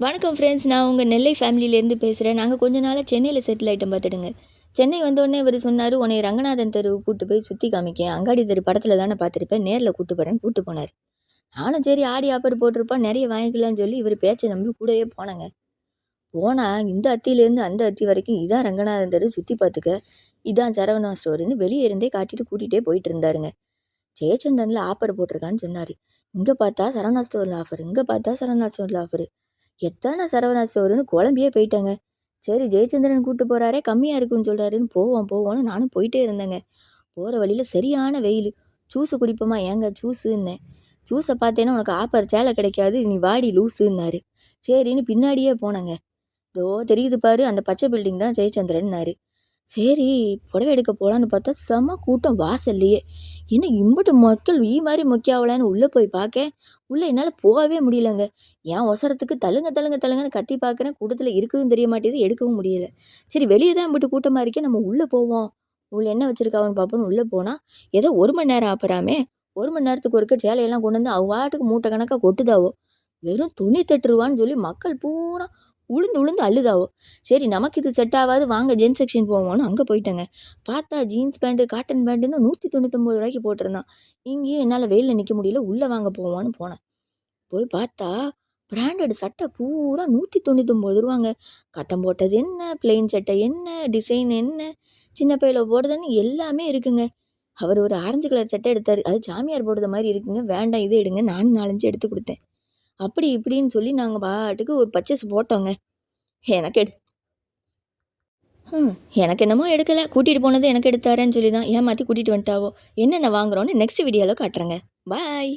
வணக்கம் ஃப்ரெண்ட்ஸ், நான் உங்கள் நெல்லை ஃபேமிலியிலேருந்து பேசுகிறேன். நாங்கள் கொஞ்ச நாளாக சென்னையில் செட்டில் ஆகிட்டோம் பார்த்துடுங்க. சென்னை வந்தோடனே இவர் சொன்னார், உன்னை ரங்கநாதன் தெரு கூட்டு போய் சுற்றி காமிக்கேன், அங்காடி தெரு படத்தில் தானே பார்த்துருப்பேன், நேரில் கூட்டு போகிறேன்னு கூட்டு போனார். நானும் சரி ஆடி ஆப்பர் போட்டிருப்பான், நிறைய வாங்கிக்கலாம்னு சொல்லி இவர் பேச்சை நம்பி கூடவே போனேங்க. போனால் இந்த அத்தியிலேருந்து அந்த அத்தி வரைக்கும் இதான் ரங்கநாதன் தெரு, சுற்றி பார்த்துக்க, இதான் சரவணா ஸ்டோருன்னு வெளியே இருந்தே காட்டிட்டு கூட்டிகிட்டே போயிட்டு இருந்தாருங்க. ஜெயச்சந்திரனில் ஆஃபர் போட்டிருக்கான்னு சொன்னார். இங்கே பார்த்தா சரவணா ஸ்டோரில் ஆஃபர், இங்கே பார்த்தா சரவணா ஸ்டோரில் ஆஃபர், எத்தனை சரவணா ஸ்டோருன்னு குழம்பியே போயிட்டேங்க. சரி ஜெயச்சந்திரன் கூப்பிட்டு போகிறாரே, கம்மியாக இருக்குன்னு சொல்கிறாருன்னு போவோன்னு நானும் போயிட்டே இருந்தேங்க. போகிற வழியில் சரியான வெயில். ஜூஸு குடிப்போமா, ஏங்க ஜூஸுன்னேன். ஜூஸை பார்த்தேன்னா உனக்கு ஆப்பர் சேலை கிடைக்காது, நீ வாடி லூஸுன்னாரு. சரின்னு பின்னாடியே போனேங்க. இதோ தெரியுது பாரு, அந்த பச்சை பில்டிங் தான் ஜெயச்சந்திரன்னாரு. சரி புடவை எடுக்க போகலான்னு பார்த்தா செம கூட்டம் வாசல்லையே. என்ன இம்புட்டு மக்கள் மாதிரி மொக்கியாவலான்னு உள்ளே போய் பார்க்க, உள்ளே என்னால் போகவே முடியலங்க. ஏன் ஒசரத்துக்கு தள்ளுங்க தள்ளுங்க தள்ளுங்கன்னு கத்தி பார்க்குறேன், கூட்டத்தில் இருக்குதுன்னு தெரிய மாட்டேது, எடுக்கவும் முடியல. சரி வெளியே தான் இம்புட்டு கூட்டமாக இருக்கே, நம்ம உள்ளே போவோம், உள்ளே என்ன வச்சுருக்காவன்னு பார்ப்போன்னு உள்ளே போனால் ஏதோ 1 மணி நேரம் ஆப்பராமே. 1 மணி நேரத்துக்கு ஒருக்க சேலையெல்லாம் கொண்டு வந்து வாட்டுக்கு மூட்டை கணக்காக கொட்டுதாவோ. வெறும் 98 ரூபான்னு சொல்லி மக்கள் பூரா உளுந்து அழுதாவோ. சரி நமக்கு இது செட் ஆகாது, வாங்க ஜென்ஸ் செக்ஷன் போவோன்னு அங்கே போயிட்டேங்க. பார்த்தா ஜீன்ஸ் பேண்ட்டு காட்டன் பேண்ட்டுன்னு 199 ரூபாய்க்கு போட்டிருந்தான். இங்கேயும் என்னால் வெயிலில் நிற்க முடியல, உள்ளே வாங்க போவோன்னு போனேன். போய் பார்த்தா பிராண்டட் சட்டை பூரா 199 ரூபாங்க. கட்டம் போட்டது என்ன, பிளெயின் சட்டை என்ன, டிசைன் என்ன, சின்ன பையில போடுறதுன்னு எல்லாமே இருக்குங்க. அவர் ஒரு ஆரஞ்சு கலர் சட்டை எடுத்தார், அது சாமியார் போடுற மாதிரி இருக்குங்க, வேண்டாம் இது எடுங்க, நானும் 4-5 எடுத்து கொடுத்தேன். அப்படி இப்படின்னு சொல்லி நாங்கள் பாட்டுக்கு ஒரு பர்ச்சேஸ் போட்டோங்க. எனக்கு எனக்கு என்னமோ எடுக்கலை, கூட்டிகிட்டு போனது எனக்கு எடுத்தாரேன்னு சொல்லி தான் ஏமாற்றி கூட்டிகிட்டு வந்துட்டாவோ. என்னென்ன வாங்குறோன்னு நெக்ஸ்ட் வீடியோவில் காட்டுறேங்க. பாய்.